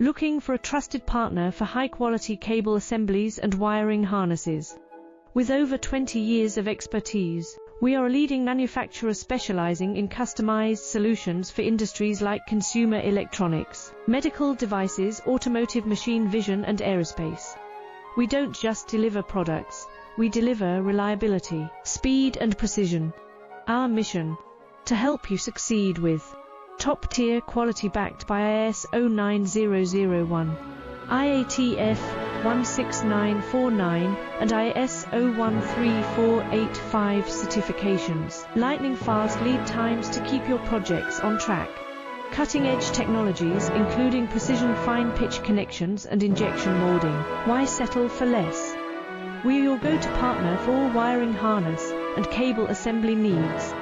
Looking for a trusted partner for high-quality cable assemblies and wiring harnesses. With over 20 years of expertise, we are a leading manufacturer specializing in customized solutions for industries like consumer electronics, medical devices, automotive, machine vision, and aerospace. We don't just deliver products, we deliver reliability, speed, and precision. Our mission: to help you succeed with top-tier quality backed by ISO 9001, IATF 16949, and ISO 13485 certifications. Lightning-fast lead times to keep your projects on track. Cutting-edge technologies including precision fine-pitch connections and injection molding. Why settle for less? We are your go-to partner for all wiring harness and cable assembly needs.